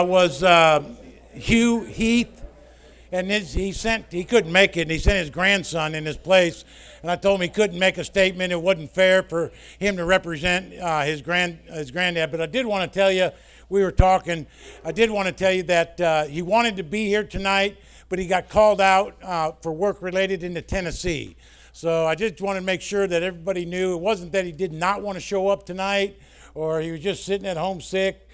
was Hugh Heath, and he couldn't make it, and he sent his grandson in his place. And I told him he couldn't make a statement. It wasn't fair for him to represent his granddad. But I did want to tell you, we were talking. I did want to tell you that he wanted to be here tonight, but he got called out for work related into Tennessee. So I just want to make sure that everybody knew it wasn't that he did not want to show up tonight, or he was just sitting at home sick.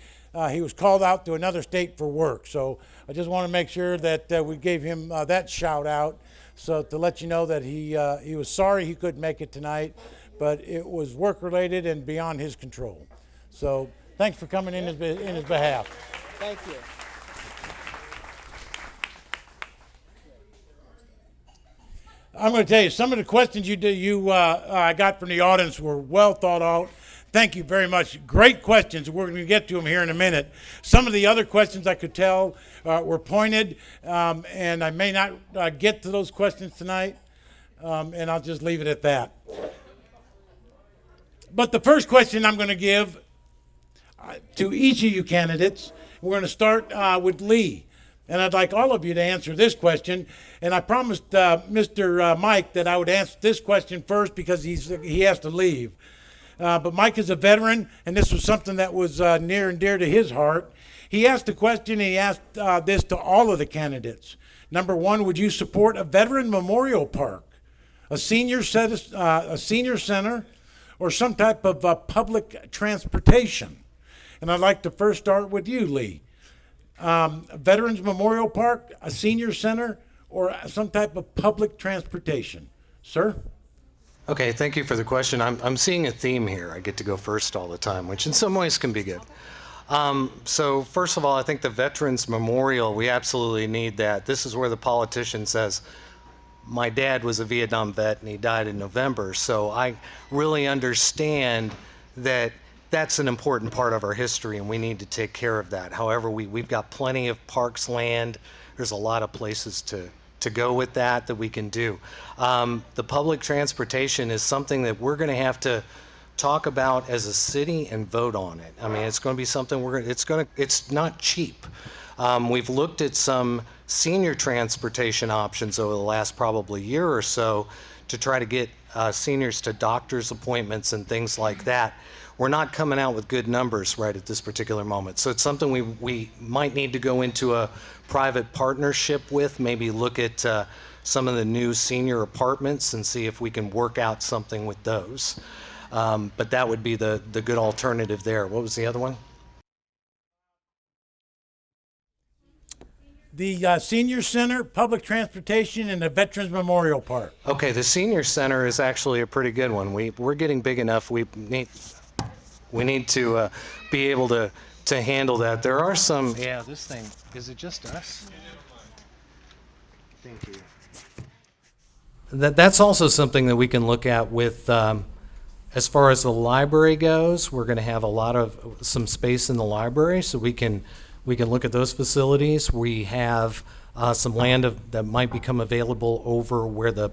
He was called out to another state for work. So I just want to make sure that we gave him that shout out. So to let you know that he was sorry he couldn't make it tonight, but it was work related and beyond his control. So thanks for coming in his behalf. Thank you. I'm going to tell you, some of the questions I got from the audience were well thought out. Thank you very much. Great questions. We're going to get to them here in a minute. Some of the other questions I could tell were pointed, and I may not get to those questions tonight, and I'll just leave it at that. But the first question I'm going to give to each of you candidates, we're going to start with Lee. And I'd like all of you to answer this question. And I promised Mr. Mike that I would answer this question first because he has to leave. But Mike is a veteran, and this was something that was near and dear to his heart. He asked a question, and he asked this to all of the candidates. Number one, would you support a veteran memorial park, a senior center, or some type of public transportation? And I'd like to first start with you, Lee. A Veterans Memorial Park, a senior center, or some type of public transportation? Sir? Okay, thank you for the question. I'm seeing a theme here. I get to go first all the time, which in some ways can be good. So first of all, I think the Veterans Memorial, we absolutely need that. This is where the politician says, my dad was a Vietnam vet and he died in November, so I really understand that that's an important part of our history and we need to take care of that. However, we've got plenty of parks land. There's a lot of places to go with that we can do. The public transportation is something that we're going to have to talk about as a city and vote on it. I mean, it's going to be something it's not cheap. We've looked at some senior transportation options over the last probably year or so to try to get seniors to doctor's appointments and things like that. We're not coming out with good numbers right at this particular moment. So it's something we might need to go into a private partnership with, maybe look at some of the new senior apartments and see if we can work out something with those. But that would be the good alternative there. What was the other one? The Senior Center, public transportation, and the Veterans Memorial Park. Okay, the Senior Center is actually a pretty good one. We're getting big enough. We need to be able to handle that. There are some. Yeah, this thing. Is it just us? Thank you. That's also something that we can look at with. As far as the library goes, we're going to have some space in the library, so we can look at those facilities. We have some land that might become available over where the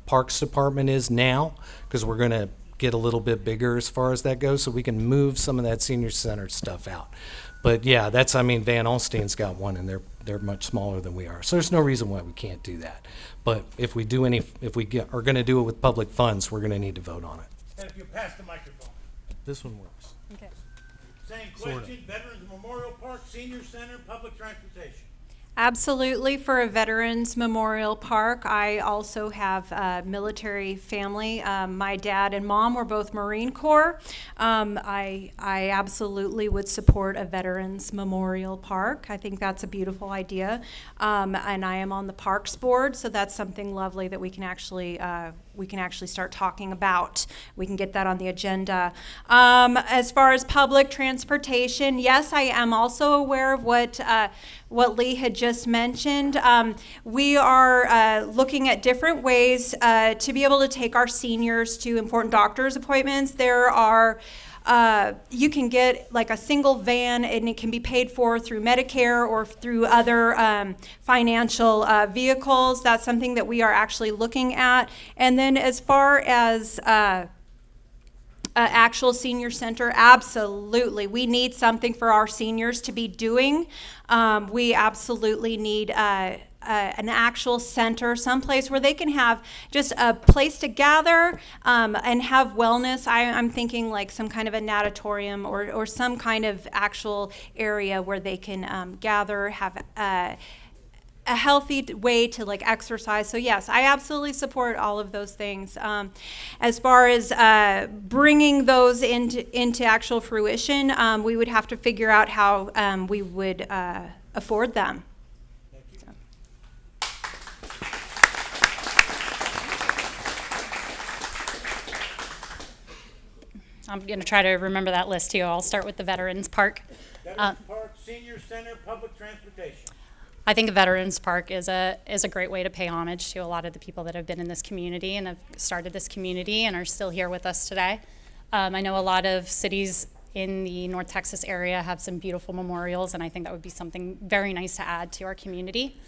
Parks Department is now, because we're going to get a little bit bigger as far as that goes, so we can move some of that senior center stuff out. But yeah, Van Alstyne's got one, and they're much smaller than we are. So there's no reason why we can't do that. But if we are going to do it with public funds, we're going to need to vote on it. And if you pass the microphone. This one works. Okay. Same question, Veterans Memorial Park, Senior Center, public transportation. Absolutely, for a Veterans Memorial Park. I also have a military family. My dad and mom were both Marine Corps. I absolutely would support a Veterans Memorial Park. I think that's a beautiful idea. And I am on the Parks Board, so that's something lovely that we can actually start talking about. We can get that on the agenda. As far as public transportation, yes, I am also aware of what Lee had just mentioned. We are looking at different ways to be able to take our seniors to important doctor's appointments. There are you can get like a single van, and it can be paid for through Medicare or through other financial vehicles. That's something that we are actually looking at. And then as far as actual senior center, absolutely. We need something for our seniors to be doing. We absolutely need an actual center, someplace where they can have just a place to gather and have wellness. I'm thinking like some kind of a natatorium or some kind of actual area where they can gather, have a healthy way to like exercise. So yes, I absolutely support all of those things. As far as bringing those into actual fruition, we would have to figure out how we would afford them. I'm going to try to remember that list too. I'll start with the Veterans Park. Veterans Park, Senior Center, Public Transportation. I think a Veterans Park is a great way to pay homage to a lot of the people that have been in this community and have started this community and are still here with us today. I know a lot of cities in the North Texas area have some beautiful memorials, and I think that would be something very nice to add to our community.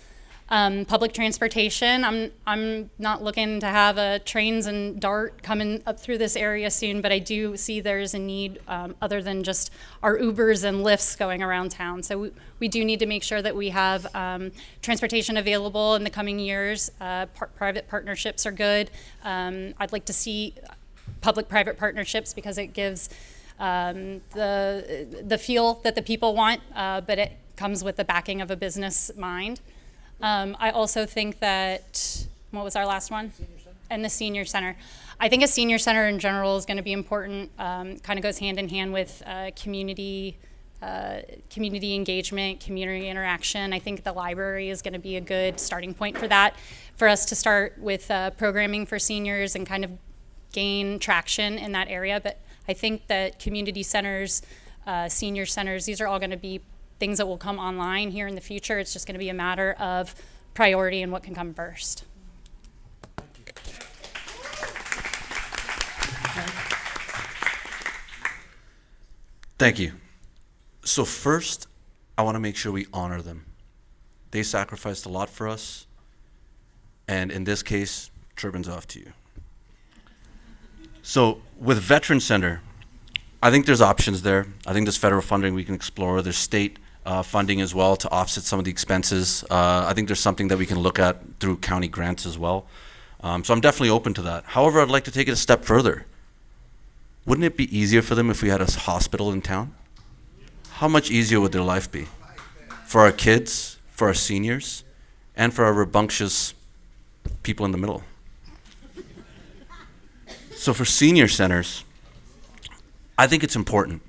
Public transportation, I'm not looking to have trains and DART coming up through this area soon, but I do see there's a need other than just our Ubers and Lyfts going around town. So we do need to make sure that we have transportation available in the coming years. Private partnerships are good. I'd like to see public-private partnerships because it gives the feel that the people want, but it comes with the backing of a business mind. I also think that, what was our last one? And the senior center. I think a senior center in general is going to be important, kind of goes hand in hand with community engagement, community interaction. I think the library is going to be a good starting point for that, for us to start with programming for seniors and kind of gain traction in that area. But I think that community centers, senior centers, these are all going to be things that will come online here in the future. It's just going to be a matter of priority and what can come first. Thank you. So first, I want to make sure we honor them. They sacrificed a lot for us, and in this case, turbans off to you. So with Veteran Center, I think there's options there. I think there's federal funding we can explore. There's state funding as well to offset some of the expenses. I think there's something that we can look at through county grants as well. So I'm definitely open to that. However, I'd like to take it a step further. Wouldn't it be easier for them if we had a hospital in town? How much easier would their life be? For our kids, for our seniors, and for our rambunctious people in the middle. So for senior centers, I think it's important.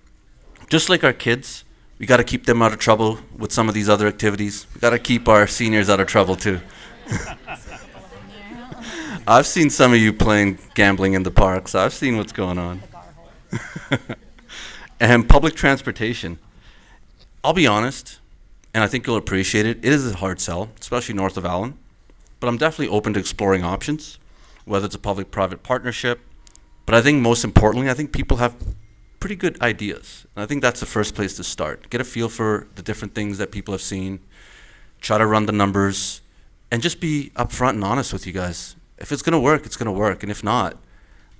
Just like our kids, we got to keep them out of trouble with some of these other activities. We got to keep our seniors out of trouble too. I've seen some of you playing gambling in the parks. I've seen what's going on. And public transportation. I'll be honest, and I think you'll appreciate it. It is a hard sell, especially north of Allen. But I'm definitely open to exploring options, whether it's a public-private partnership. But I think most importantly, I think people have pretty good ideas. And I think that's the first place to start. Get a feel for the different things that people have seen, try to run the numbers, and just be upfront and honest with you guys. If it's gonna work, it's gonna work. And if not,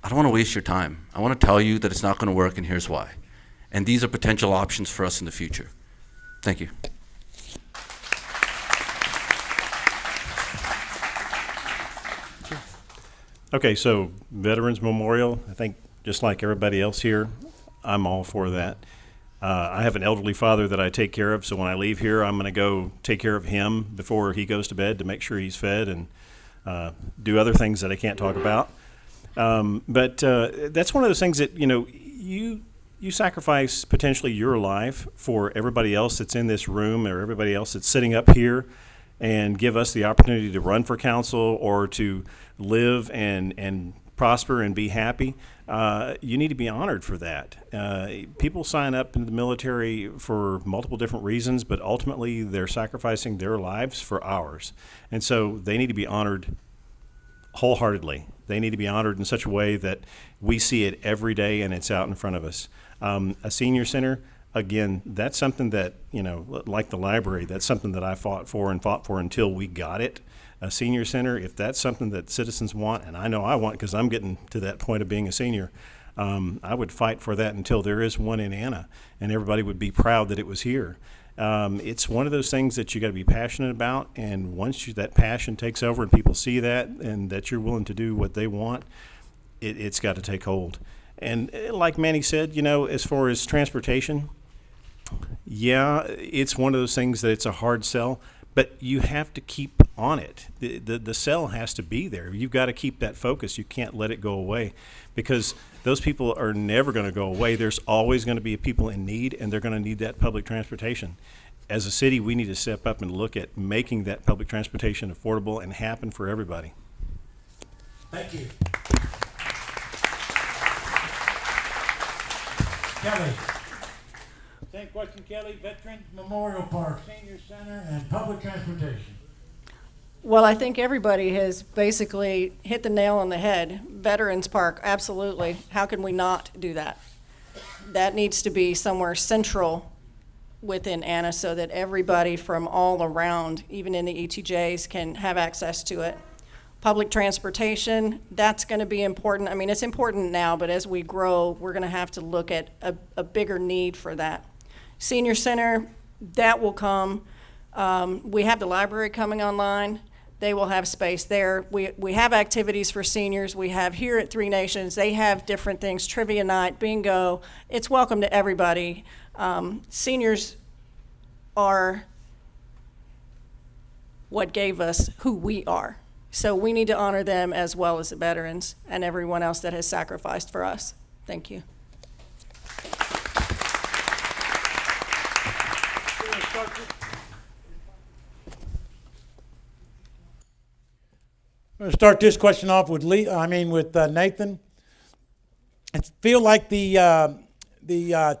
I don't wanna waste your time. I wanna tell you that it's not gonna work and here's why. And these are potential options for us in the future. Thank you. Okay, so Veterans Memorial, I think just like everybody else here, I'm all for that. I have an elderly father that I take care of, so when I leave here, I'm going to go take care of him before he goes to bed to make sure he's fed and do other things that I can't talk about. But that's one of those things that, you sacrifice potentially your life for everybody else that's in this room or everybody else that's sitting up here and give us the opportunity to run for council or to live and prosper and be happy. You need to be honored for that. People sign up in the military for multiple different reasons, but ultimately they're sacrificing their lives for ours. And so they need to be honored wholeheartedly. They need to be honored in such a way that we see it every day and it's out in front of us. A senior center, again, that's something that, like the library, that's something that I fought for until we got it. A senior center, if that's something that citizens want, and I know I want because I'm getting to that point of being a senior, I would fight for that until there is one in Anna, and everybody would be proud that it was here. It's one of those things that you got to be passionate about, and once that passion takes over and people see that and that you're willing to do what they want, it's got to take hold. And like Manny said, as far as transportation, yeah, it's one of those things that it's a hard sell, but you have to keep on it. The sell has to be there. You've got to keep that focus. You can't let it go away, because those people are never going to go away. There's always going to be people in need, and they're going to need that public transportation. As a city, we need to step up and look at making that public transportation affordable and happen for everybody. Thank you. Kelly. Same question, Kelly. Veterans Memorial Park, Senior Center, and public transportation. Well, I think everybody has basically hit the nail on the head. Veterans Park, absolutely. How can we not do that? That needs to be somewhere central within Anna so that everybody from all around, even in the ETJs, can have access to it. Public transportation, that's going to be important. I mean, it's important now, but as we grow, we're going to have to look at a bigger need for that. Senior Center, that will come. We have the library coming online. They will have space there. We have activities for seniors. We have here at Three Nations, they have different things, trivia night, bingo. It's welcome to everybody. Seniors are what gave us who we are. So we need to honor them as well as the veterans and everyone else that has sacrificed for us. Thank you. I'm going to start this question off with Nathan. I feel like the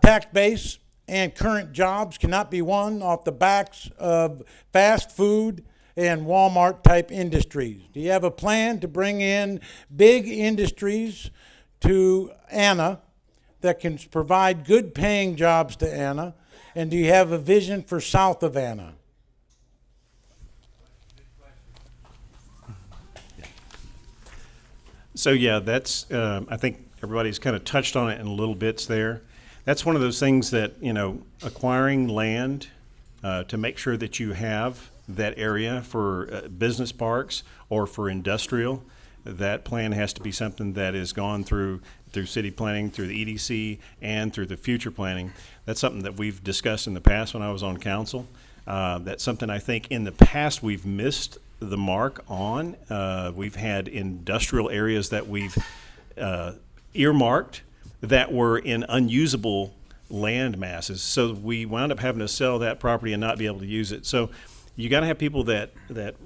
tax base and current jobs cannot be won off the backs of fast food and Walmart type industries. Do you have a plan to bring in big industries to Anna that can provide good paying jobs to Anna? And do you have a vision for south of Anna? So yeah, that's, I think everybody's kind of touched on it in little bits there. That's one of those things that, acquiring land to make sure that you have that area for business parks or for industrial, that plan has to be something that is gone through city planning, through the EDC, and through the future planning. That's something that we've discussed in the past when I was on council. That's something I think in the past we've missed the mark on. We've had industrial areas that we've earmarked that were in unusable land masses. So we wound up having to sell that property and not be able to use it. So you got to have people that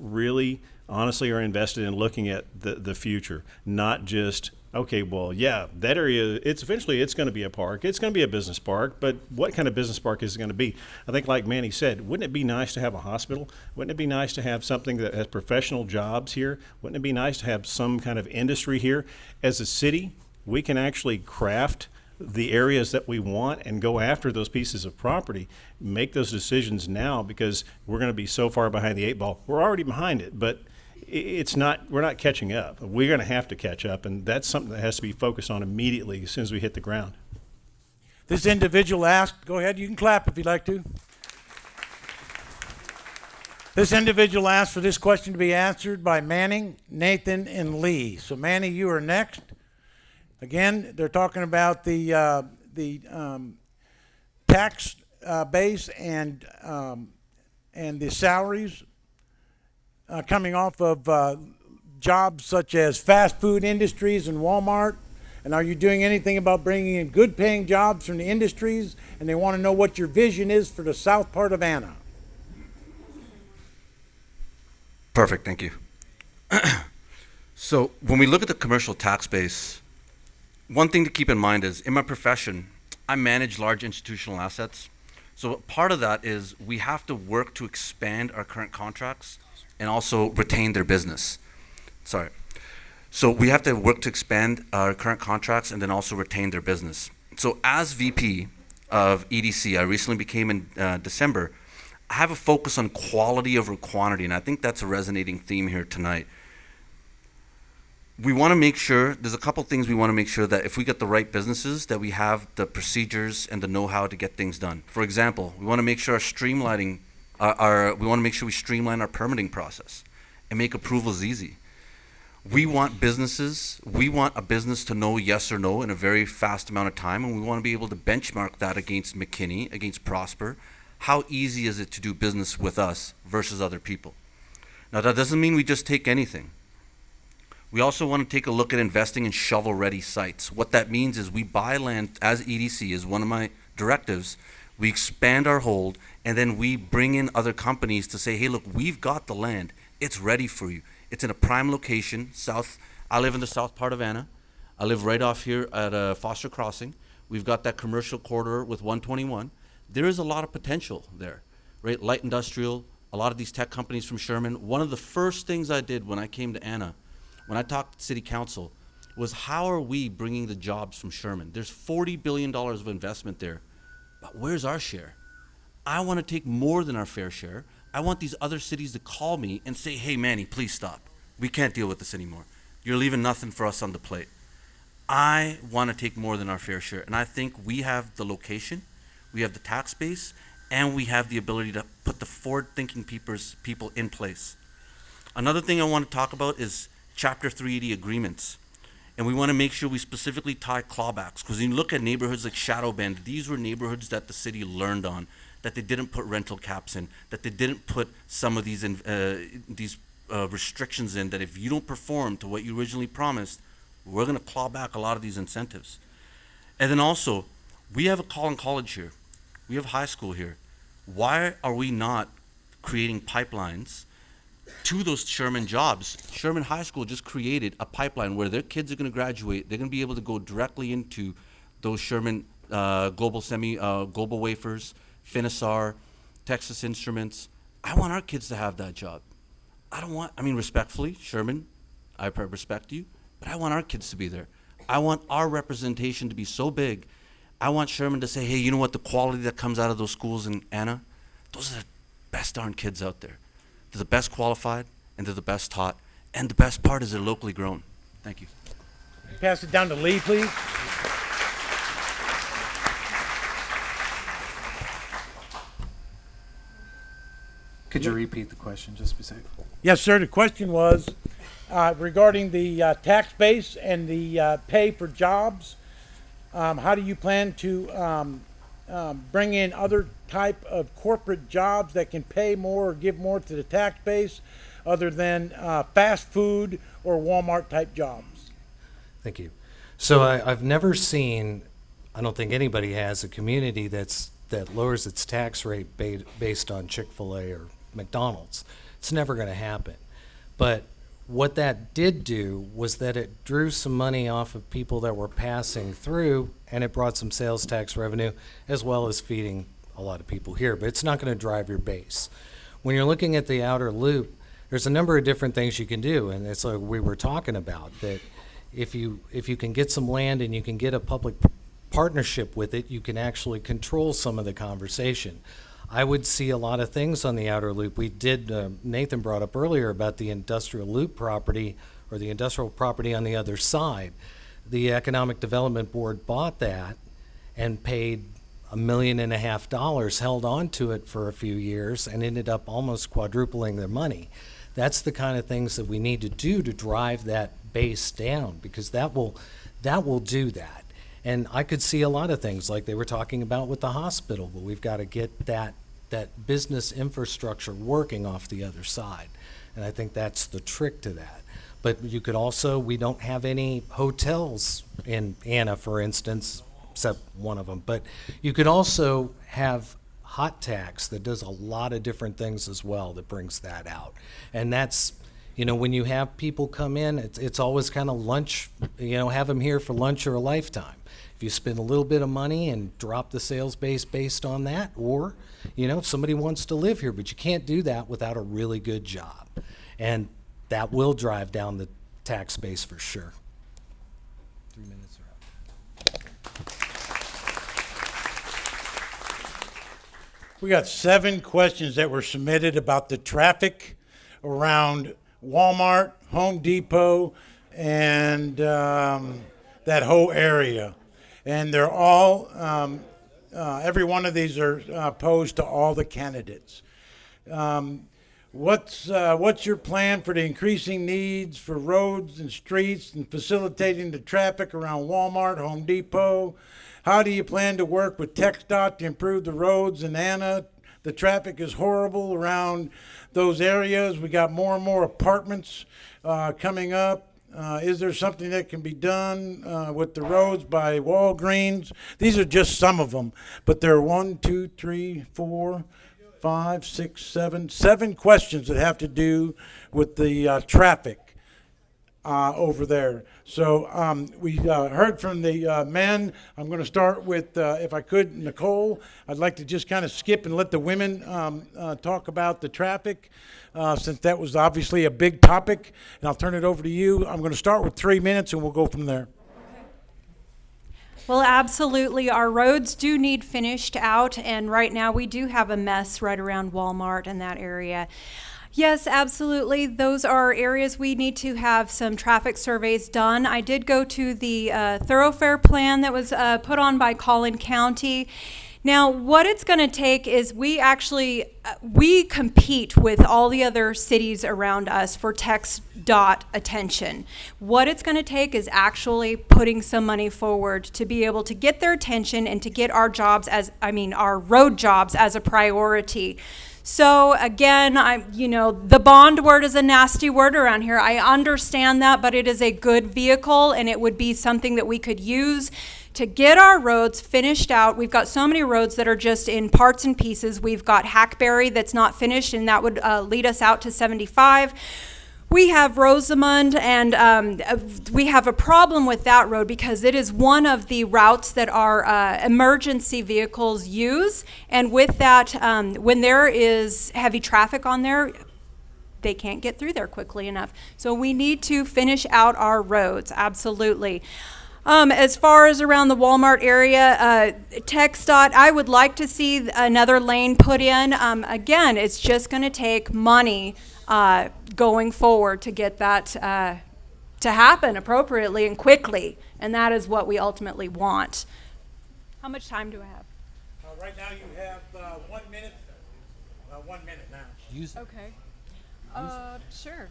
really honestly are invested in looking at the future, not just, okay, well, yeah, that area, it's eventually it's going to be a park. It's going to be a business park, but what kind of business park is it going to be? I think like Manny said, wouldn't it be nice to have a hospital? Wouldn't it be nice to have something that has professional jobs here? Wouldn't it be nice to have some kind of industry here? As a city, we can actually craft the areas that we want and go after those pieces of property, make those decisions now, because we're going to be so far behind the eight ball. We're already behind it, but we're not catching up. We're going to have to catch up, and that's something that has to be focused on immediately as soon as we hit the ground. This individual asked, go ahead, you can clap if you'd like to. This individual asked for this question to be answered by Manning, Nathan, and Lee. So Manny, you are next. Again, they're talking about the tax base and the salaries coming off of jobs such as fast food industries and Walmart. And are you doing anything about bringing in good paying jobs from the industries? And they want to know what your vision is for the south part of Anna. Perfect, thank you. So when we look at the commercial tax base, one thing to keep in mind is in my profession, I manage large institutional assets. So part of that is we have to work to expand our current contracts and also retain their business. Sorry. So we have to work to expand our current contracts and then also retain their business. So as VP of EDC, I recently became in December, I have a focus on quality over quantity, and I think that's a resonating theme here tonight. we want to make sure, there's a couple things we want to make sure that if we get the right businesses, that we have the procedures and the know-how to get things done. For example, we want to make sure we want to make sure we streamline our permitting process and make approvals easy. We want a business to know yes or no in a very fast amount of time, and we want to be able to benchmark that against McKinney, against Prosper. How easy is it to do business with us versus other people? Now, that doesn't mean we just take anything. We also want to take a look at investing in shovel-ready sites. What that means is we buy land as EDC, is one of my directives. We expand our hold, and then we bring in other companies to say, hey, look, we've got the land. It's ready for you. It's in a prime location, south. I live in the south part of Anna. I live right off here at Foster Crossing. We've got that commercial corridor with 121. There is a lot of potential there, right? Light industrial, a lot of these tech companies from Sherman. One of the first things I did when I came to Anna, when I talked to City Council, was how are we bringing the jobs from Sherman? There's $40 billion of investment there, but where's our share? I want to take more than our fair share. I want these other cities to call me and say, hey, Manny, please stop. We can't deal with this anymore. You're leaving nothing for us on the plate. I want to take more than our fair share, and I think we have the location, we have the tax base, and we have the ability to put the forward-thinking people in place. Another thing I want to talk about is Chapter 380 agreements. And we want to make sure we specifically tie clawbacks, because when you look at neighborhoods like Shadow Bend, these were neighborhoods that the city learned on, that they didn't put rental caps in, that they didn't put some of these restrictions in, that if you don't perform to what you originally promised, we're going to claw back a lot of these incentives. And then also, we have a Collin College here. We have high school here. Why are we not creating pipelines to those Sherman jobs? Sherman High School just created a pipeline where their kids are going to graduate. They're going to be able to go directly into those Sherman global wafers, Finisar, Texas Instruments. I want our kids to have that job. Respectfully, Sherman, I respect you, but I want our kids to be there. I want our representation to be so big. I want Sherman to say, hey, you know what, the quality that comes out of those schools in Anna, those are the best darn kids out there. They're the best qualified, and they're the best taught, and the best part is they're locally grown. Thank you. Pass it down to Lee, please. Could you repeat the question just a second? Yes, sir. The question was regarding the tax base and the pay for jobs. How do you plan to bring in other type of corporate jobs that can pay more or give more to the tax base other than fast food or Walmart type jobs? Thank you. So I've never seen, I don't think anybody has, a community that lowers its tax rate based on Chick-fil-A or McDonald's. It's never going to happen. But what that did do was that it drew some money off of people that were passing through, and it brought some sales tax revenue as well as feeding a lot of people here. But it's not going to drive your base. When you're looking at the outer loop, there's a number of different things you can do, and it's like we were talking about, that if you can get some land and you can get a public partnership with it, you can actually control some of the conversation. I would see a lot of things on the outer loop. We did, Nathan brought up earlier about the industrial loop property or the industrial property on the other side. The Economic Development Board bought that and paid $1.5 million, held on to it for a few years, and ended up almost quadrupling their money. That's the kind of things that we need to do to drive that base down, because that will do that. And I could see a lot of things like they were talking about with the hospital, but we've got to get that business infrastructure working off the other side. And I think that's the trick to that. But you could also, we don't have any hotels in Anna, for instance, except one of them. But you could also have hot tax that does a lot of different things as well that brings that out. And that's, when you have people come in, it's always kind of lunch, have them here for lunch or a lifetime. If you spend a little bit of money and drop the sales base based on that, or, if somebody wants to live here, but you can't do that without a really good job. And that will drive down the tax base for sure. 3 minutes are up. We got 7 questions that were submitted about the traffic around Walmart, Home Depot, and that whole area. And they're all, every one of these are posed to all the candidates. What's your plan for the increasing needs for roads and streets and facilitating the traffic around Walmart, Home Depot? How do you plan to work with TxDOT to improve the roads in Anna? The traffic is horrible around those areas. We got more and more apartments coming up. Is there something that can be done with the roads by Walgreens? These are just some of them, but there are 1, 2, 3, 4, 5, 6, 7 questions that have to do with the traffic over there. So we heard from the men. I'm going to start with, if I could, Nichole. I'd like to just kind of skip and let the women talk about the traffic, since that was obviously a big topic. And I'll turn it over to you. I'm going to start with 3 minutes, and we'll go from there. Well, absolutely. Our roads do need finished out, and right now we do have a mess right around Walmart and that area. Yes, absolutely. Those are areas we need to have some traffic surveys done. I did go to the thoroughfare plan that was put on by Collin County. Now, what it's going to take is we compete with all the other cities around us for TxDOT attention. What it's going to take is actually putting some money forward to be able to get their attention and to get our road jobs as a priority. So again, the bond word is a nasty word around here. I understand that, but it is a good vehicle, and it would be something that we could use to get our roads finished out. We've got so many roads that are just in parts and pieces. We've got Hackberry that's not finished, and that would lead us out to 75. We have Rosamond, and we have a problem with that road because it is one of the routes that our emergency vehicles use. And with that, when there is heavy traffic on there, they can't get through there quickly enough. So we need to finish out our roads, absolutely. As far as around the Walmart area, TxDOT, I would like to see another lane put in. Again, it's just going to take money going forward to get that to happen appropriately and quickly, and that is what we ultimately want. How much time do I have? Right now you have 1 minute. 1 minute now. Use it. Okay. Sure.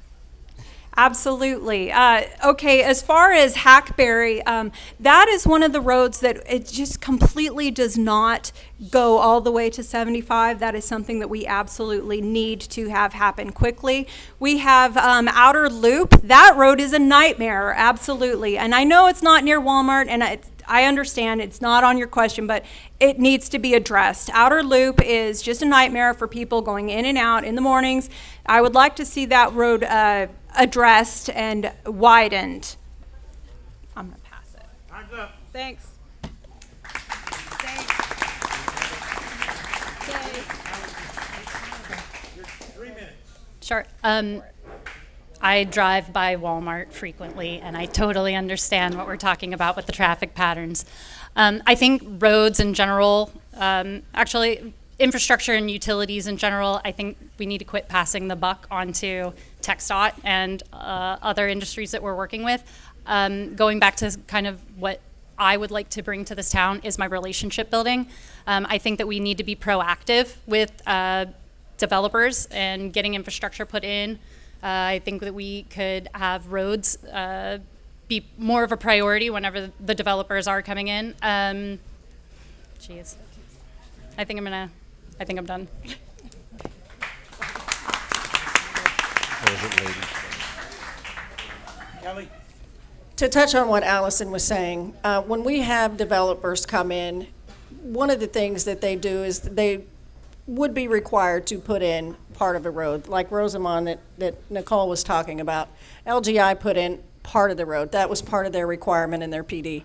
Absolutely. Okay, as far as Hackberry, that is one of the roads that it just completely does not go all the way to 75. That is something that we absolutely need to have happen quickly. We have Outer Loop. That road is a nightmare, absolutely. And I know it's not near Walmart, and I understand it's not on your question, but it needs to be addressed. Outer Loop is just a nightmare for people going in and out in the mornings. I would like to see that road addressed and widened. I'm going to pass it. Time's up. Thanks. You're 3 minutes. Sure. I drive by Walmart frequently, and I totally understand what we're talking about with the traffic patterns. I think roads in general, actually infrastructure and utilities in general, I think we need to quit passing the buck onto TxDOT and other industries that we're working with. Going back to kind of what I would like to bring to this town is my relationship building. I think that we need to be proactive with developers and getting infrastructure put in. I think that we could have roads be more of a priority whenever the developers are coming in. Geez, I think I'm done. Kelly? To touch on what Alyson was saying, when we have developers come in, one of the things that they do is they would be required to put in part of a road, like Rosamond that Nichole was talking about. LGI put in part of the road. That was part of their requirement in their PD.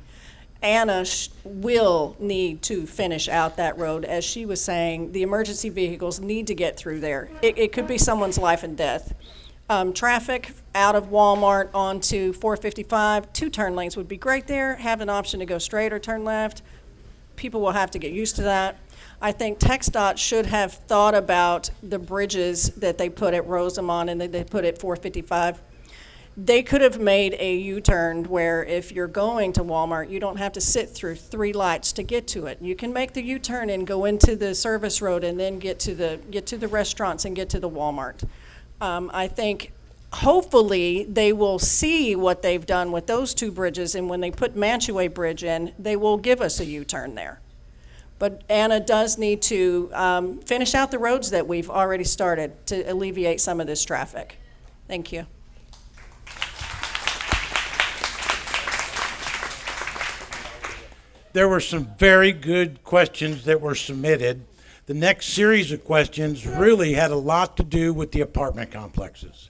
Anna will need to finish out that road. As she was saying, the emergency vehicles need to get through there. It could be someone's life and death. Traffic out of Walmart onto 455, 2 turn lanes would be great there. Have an option to go straight or turn left. People will have to get used to that. I think TxDOT should have thought about the bridges that they put at Rosamond and that they put at 455. They could have made a U-turn where if you're going to Walmart, you don't have to sit through 3 lights to get to it. You can make the U-turn and go into the service road and then get to the restaurants and get to the Walmart. I think hopefully they will see what they've done with those 2 bridges, and when they put Mantua Bridge in, they will give us a U-turn there. But Anna does need to finish out the roads that we've already started to alleviate some of this traffic. Thank you. There were some very good questions that were submitted. The next series of questions really had a lot to do with the apartment complexes.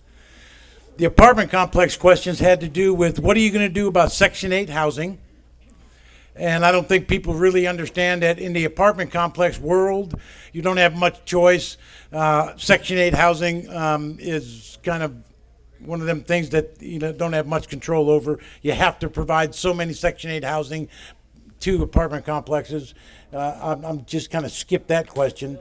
The apartment complex questions had to do with what are you going to do about Section 8 housing? And I don't think people really understand that in the apartment complex world, you don't have much choice. Section 8 housing is kind of one of them things that you don't have much control over. You have to provide so many Section 8 housing to apartment complexes. I'm just kind of skip that question.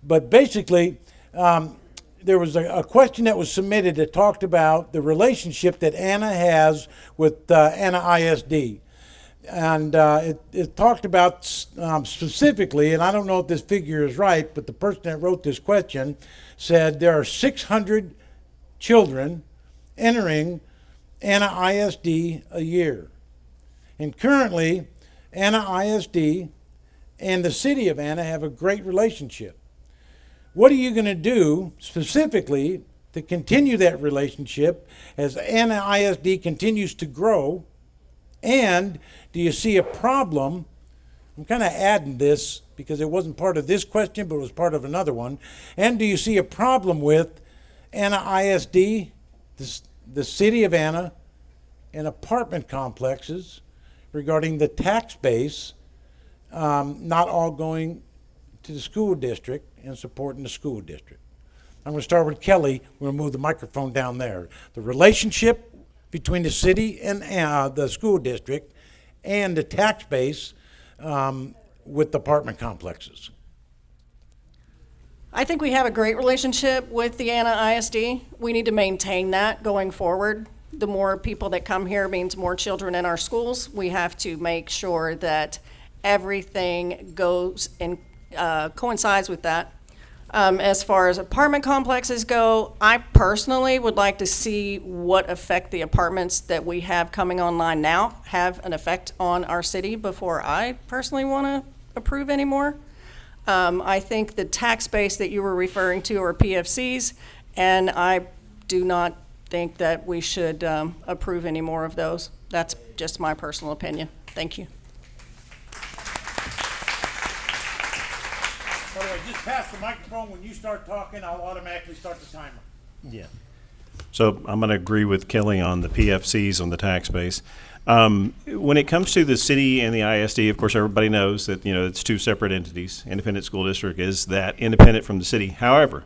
But basically, there was a question that was submitted that talked about the relationship that Anna has with Anna ISD. And it talked about specifically, and I don't know if this figure is right, but the person that wrote this question said there are 600 children entering Anna ISD a year. And currently, Anna ISD and the city of Anna have a great relationship. What are you going to do specifically to continue that relationship as Anna ISD continues to grow? And do you see a problem? I'm kind of adding this because it wasn't part of this question, but it was part of another one. And do you see a problem with Anna ISD, the city of Anna, and apartment complexes regarding the tax base not all going to the school district and supporting the school district? I'm going to start with Kelly. We're going to move the microphone down there. The relationship between the city and the school district and the tax base with apartment complexes. I think we have a great relationship with the Anna ISD. We need to maintain that going forward. The more people that come here means more children in our schools. We have to make sure that everything goes and coincides with that. As far as apartment complexes go, I personally would like to see what effect the apartments that we have coming online now have an effect on our city before I personally want to approve anymore. I think the tax base that you were referring to are PFCs, and I do not think that we should approve any more of those. That's just my personal opinion. Thank you. By the way, just pass the microphone. When you start talking, I'll automatically start the timer. Yeah. So I'm going to agree with Kelly on the PFCs on the tax base. When it comes to the city and the ISD, of course, everybody knows that, it's 2 separate entities. Independent School District is that independent from the city. However,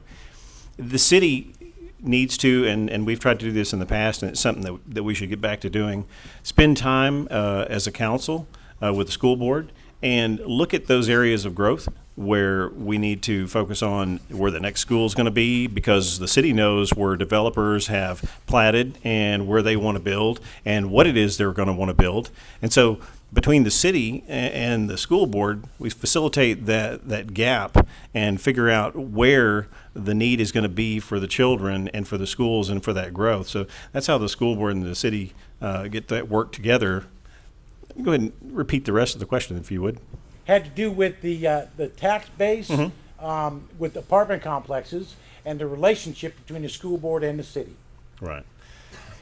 the city needs to, and we've tried to do this in the past, and it's something that we should get back to doing, spend time as a council with the school board and look at those areas of growth where we need to focus on where the next school is going to be, because the city knows where developers have platted and where they want to build and what it is they're going to want to build. And so between the city and the school board, we facilitate that gap and figure out where the need is going to be for the children and for the schools and for that growth. So that's how the school board and the city get that work together. Go ahead and repeat the rest of the question, if you would. Had to do with the tax base with apartment complexes and the relationship between the school board and the city. Right.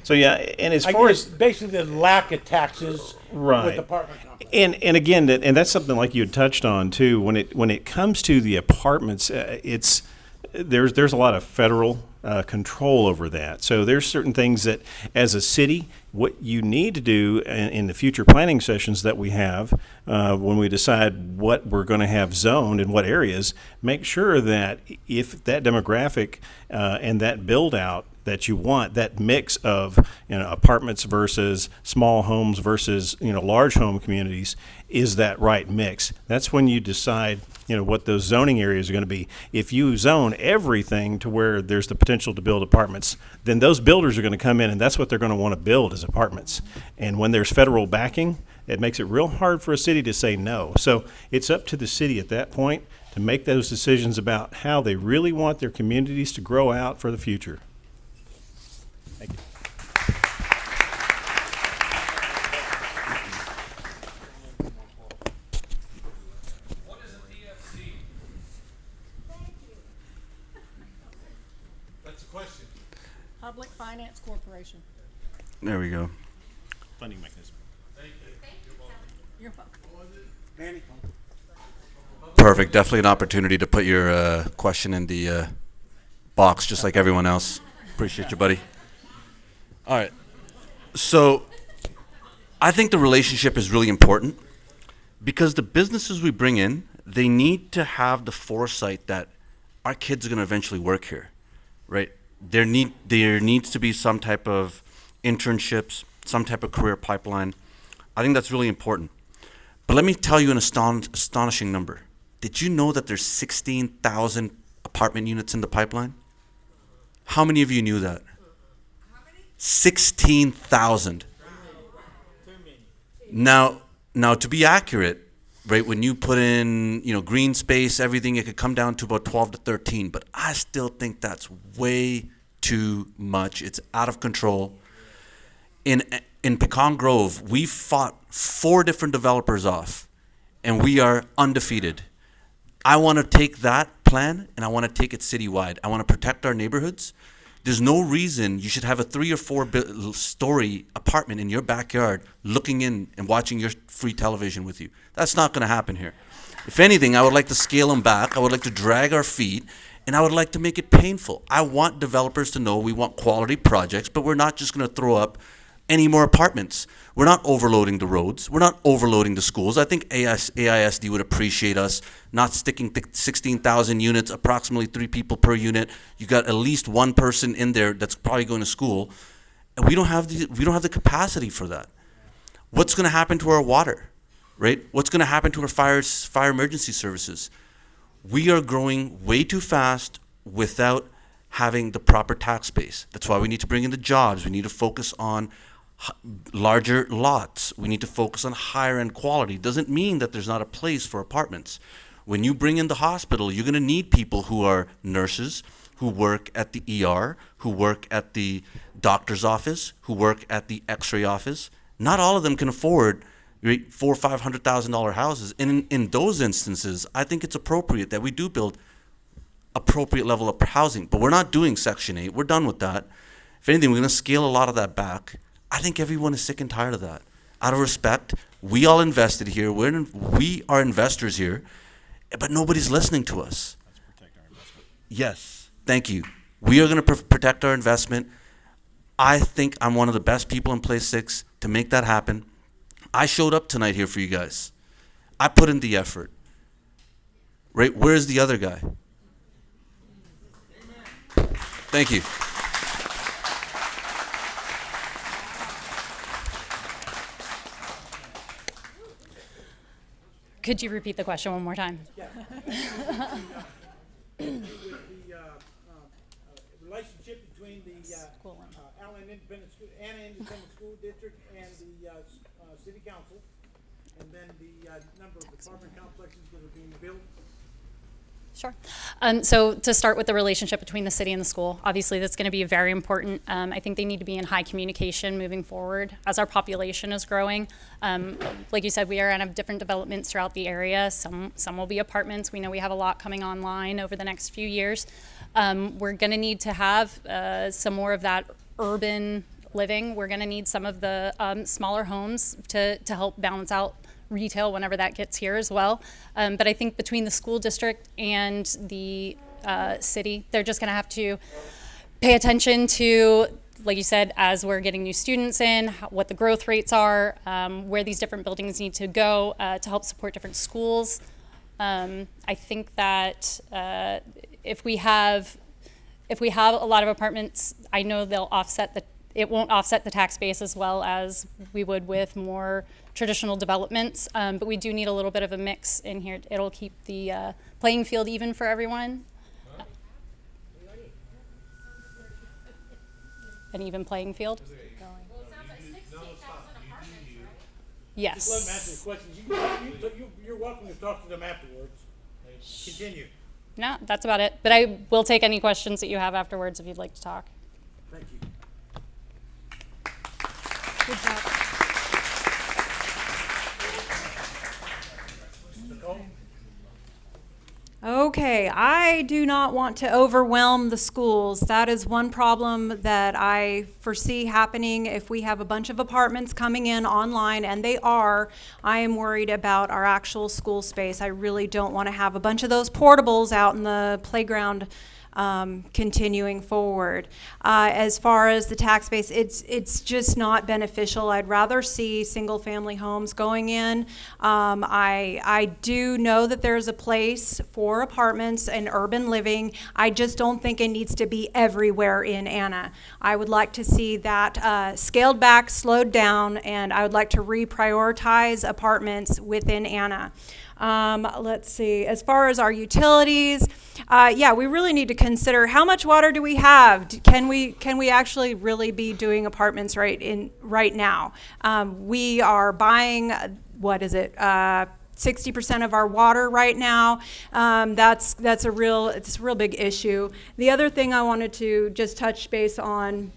So yeah, and as I far guess as basically the lack of taxes Right. with apartment complexes. and again, and that's something like you had touched on too. When it comes to the apartments, there's a lot of federal control over that. So there's certain things that, as a city, what you need to do in the future planning sessions that we have, when we decide what we're going to have zoned in what areas, make sure that if that demographic and that build out that you want, that mix of, apartments versus small homes versus, large home communities, is that right mix. That's when you decide, what those zoning areas are going to be. If you zone everything to where there's the potential to build apartments, then those builders are going to come in, and that's what they're going to want to build, is apartments. And when there's federal backing, it makes it real hard for a city to say no. So it's up to the city at that point to make those decisions about how they really want their communities to grow out for the future. Thank you. What is a TFC? That's a question. Public Finance Corporation. There we go. Funding mechanism. You're welcome. Perfect. Definitely an opportunity to put your question in the box, just like everyone else. Appreciate you, buddy. All right. So I think the relationship is really important because the businesses we bring in, they need to have the foresight that our kids are going to eventually work here, right? There needs to be some type of internships, some type of career pipeline. I think that's really important. But let me tell you an astonishing number. Did you know that there's 16,000 apartment units in the pipeline? How many of you knew that? 16,000. Now, to be accurate, right, when you put in, green space, everything, it could come down to about 12 to 13. But I still think that's way too much. It's out of control. In Pecan Grove, we fought 4 different developers off, and we are undefeated. I want to take that plan, and I want to take it citywide. I want to protect our neighborhoods. There's no reason you should have a 3 or 4 story apartment in your backyard looking in and watching your free television with you. That's not going to happen here. If anything, I would like to scale them back. I would like to drag our feet, and I would like to make it painful. I want developers to know we want quality projects, but we're not just going to throw up any more apartments. We're not overloading the roads. We're not overloading the schools. I think AISD would appreciate us not sticking to 16,000 units, approximately 3 people per unit. You got at least 1 person in there that's probably going to school, and we don't have the capacity for that. What's going to happen to our water, right? What's going to happen to our fire emergency services? We are growing way too fast without having the proper tax base. That's why we need to bring in the jobs. We need to focus on larger lots. We need to focus on higher end quality. Doesn't mean that there's not a place for apartments. When you bring in the hospital, you're going to need people who are nurses, who work at the ER, who work at the doctor's office, who work at the X-ray office. Not all of them can afford $400,000 or $500,000 houses. And in those instances, I think it's appropriate that we do build appropriate level of housing. But we're not doing Section 8. We're done with that. If anything, we're going to scale a lot of that back. I think everyone is sick and tired of that. Out of respect, we all invested here. We are investors here, but nobody's listening to us. Let's protect our investment. Yes, thank you. We are going to protect our investment. I think I'm one of the best people in Place 6 to make that happen. I showed up tonight here for you guys. I put in the effort. Right? Where's the other guy? Thank you. Could you repeat the question one more time? The relationship between the Anna Independent School District and the City Council, and then the number of apartment complexes that are being built. Sure. So to start with the relationship between the city and the school, obviously that's going to be very important. I think they need to be in high communication moving forward as our population is growing. Like you said, we are going to have different developments throughout the area. Some will be apartments. We know we have a lot coming online over the next few years. We're going to need to have some more of that urban living. We're going to need some of the smaller homes to help balance out retail whenever that gets here as well. But I think between the school district and the city, they're just gonna have to pay attention to, like you said, as we're getting new students in, what the growth rates are, where these different buildings need to go to help support different schools. I think that if if we have a lot of apartments, I know it won't offset the tax base as well as we would with more traditional developments, but we do need a little bit of a mix in here. It'll keep the playing field even for everyone. An even playing field? Yes. Just let them answer the questions. You're welcome to talk to them afterwards. Continue. No, that's about it. But I will take any questions that you have afterwards if you'd like to talk. Thank you. Good job. Nichole? Okay, I do not want to overwhelm the schools. That is one problem that I foresee happening if we have a bunch of apartments coming in online, and they are. I am worried about our actual school space. I really don't want to have a bunch of those portables out in the playground continuing forward. As far as the tax base, it's just not beneficial. I'd rather see single-family homes going in. I do know that there's a place for apartments and urban living. I just don't think it needs to be everywhere in Anna. I would like to see that scaled back, slowed down, and I would like to reprioritize apartments within Anna. Let's see, as far as our utilities, yeah, we really need to consider how much water do we have? Can we actually really be doing apartments right now? We are buying, 60% of our water right now. It's a real big issue. The other thing I wanted to just touch base on,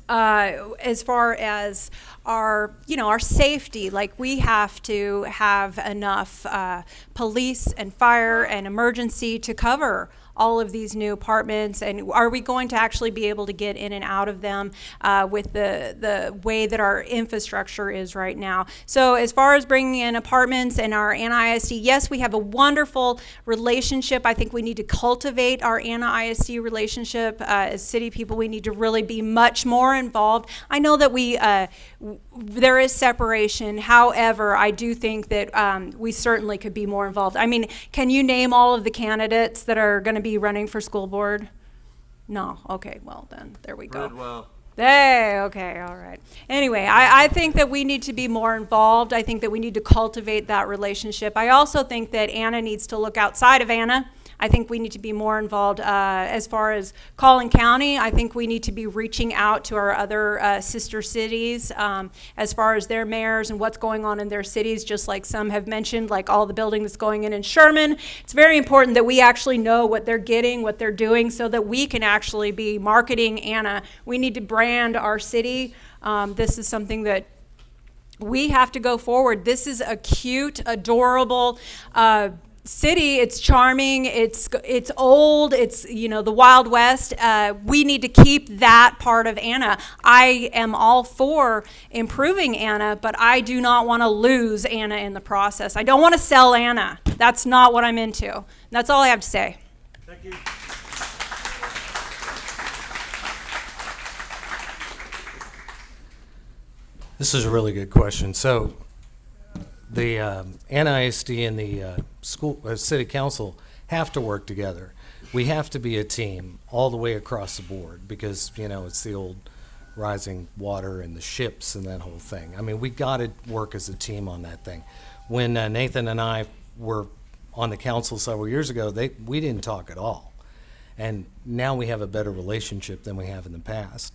as far as our safety, like we have to have enough police and fire and emergency to cover all of these new apartments, and are we going to actually be able to get in and out of them with the way that our infrastructure is right now? So as far as bringing in apartments and our Anna ISD, yes, we have a wonderful relationship. I think we need to cultivate our Anna ISD relationship. As city people, we need to really be much more involved. I know that there is separation. However, I do think that we certainly could be more involved. I mean, can you name all of the candidates that are going to be running for school board? No. Okay, well then, there we go. Bridwell. Hey, okay, all right. Anyway, I think that we need to be more involved. I think that we need to cultivate that relationship. I also think that Anna needs to look outside of Anna. I think we need to be more involved as far as Collin County. I think we need to be reaching out to our other sister cities as far as their mayors and what's going on in their cities, just like some have mentioned, like all the building that's going in Sherman. It's very important that we actually know what they're getting, what they're doing, so that we can actually be marketing Anna. We need to brand our city. This is something that we have to go forward. This is a cute, adorable city. It's charming, it's old, it's the Wild West. We need to keep that part of Anna. I am all for improving Anna, but I do not want to lose Anna in the process. I don't want to sell Anna. That's not what I'm into. That's all I have to say. Thank you. This is a really good question. So the Anna ISD and the city council have to work together. We have to be a team all the way across the board because, it's the old rising water and the ships and that whole thing. I mean, we got to work as a team on that thing. When Nathan and I were on the council several years ago, we didn't talk at all. And now we have a better relationship than we have in the past.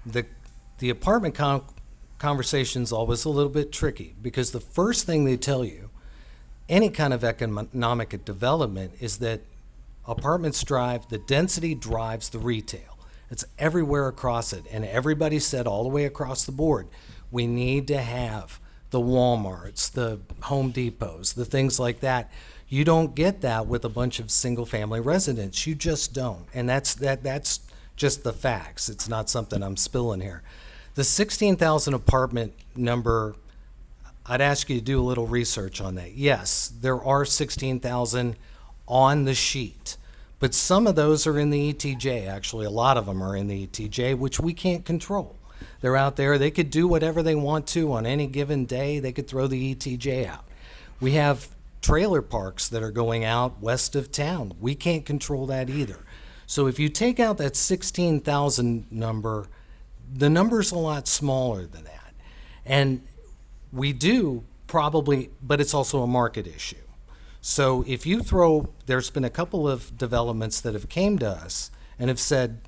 The apartment conversation's always a little bit tricky because the first thing they tell you, any kind of economic development, is that apartments the density drives the retail. It's everywhere across it, and everybody said all the way across the board, we need to have the Walmarts, the Home Depots, the things like that. You don't get that with a bunch of single-family residents. You just don't, and that's just the facts. It's not something I'm spilling here. The 16,000 apartment number, I'd ask you to do a little research on that. Yes, there are 16,000 on the sheet, but some of those are in the ETJ. Actually, a lot of them are in the ETJ, which we can't control. They're out there. They could do whatever they want to on any given day. They could throw the ETJ out. We have trailer parks that are going out west of town. We can't control that either. So if you take out that 16,000 number, the number's a lot smaller than that. And we do probably, but it's also a market issue. So if you there's been a couple of developments that have came to us and have said,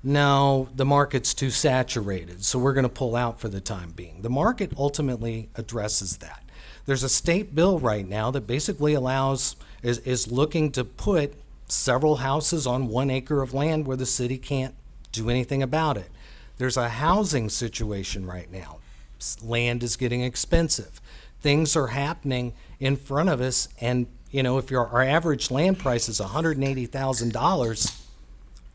no, the market's too saturated, so we're going to pull out for the time being. The market ultimately addresses that. There's a state bill right now that basically is looking to put several houses on 1 acre of land where the city can't do anything about it. There's a housing situation right now. Land is getting expensive. Things are happening in front of us, and if our average land price is $180,000,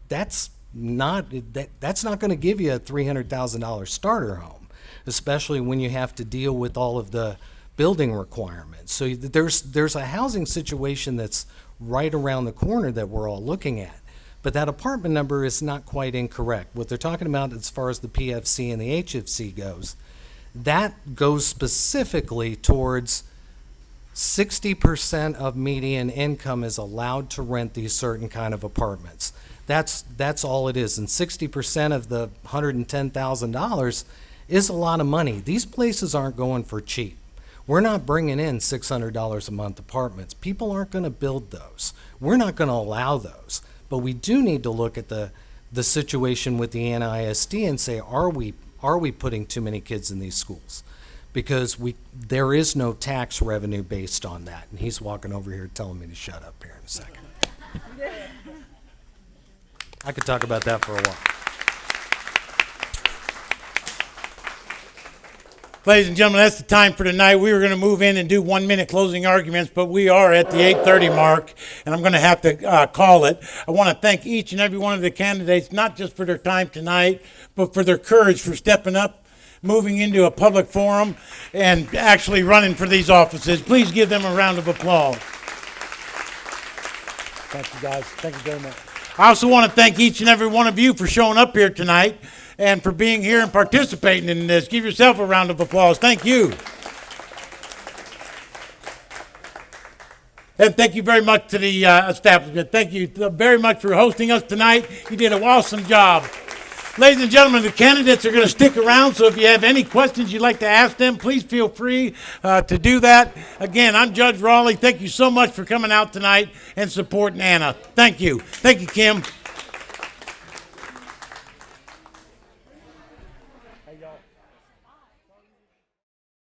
that's not going to give you a $300,000 starter home, especially when you have to deal with all of the building requirements. So there's a housing situation that's right around the corner that we're all looking at. But that apartment number is not quite incorrect. What they're talking about as far as the PFC and the HFC goes, that goes specifically towards 60% of median income is allowed to rent these certain kind of apartments. That's all it is. And 60% of the $110,000 is a lot of money. These places aren't going for cheap. We're not bringing in $600 a month apartments. People aren't going to build those. We're not going to allow those. But we do need to look at the situation with the NISD and say, are we putting too many kids in these schools? Because there is no tax revenue based on that. And he's walking over here telling me to shut up here in a second. I could talk about that for a while. Ladies and gentlemen, that's the time for tonight. We were going to move in and do 1-minute closing arguments, but we are at the 8:30 mark, and I'm going to have to call it. I want to thank each and every one of the candidates, not just for their time tonight, but for their courage for stepping up, moving into a public forum, and actually running for these offices. Please give them a round of applause. Thank you, guys. Thank you very much. I also want to thank each and every one of you for showing up here tonight and for being here and participating in this. Give yourself a round of applause. Thank you. And thank you very much to the establishment. Thank you very much for hosting us tonight. You did an awesome job. Ladies and gentlemen, the candidates are going to stick around, so if you have any questions you'd like to ask them, please feel free to do that. Again, I'm Judge Raleigh. Thank you so much for coming out tonight and supporting Anna. Thank you. Thank you, Kim.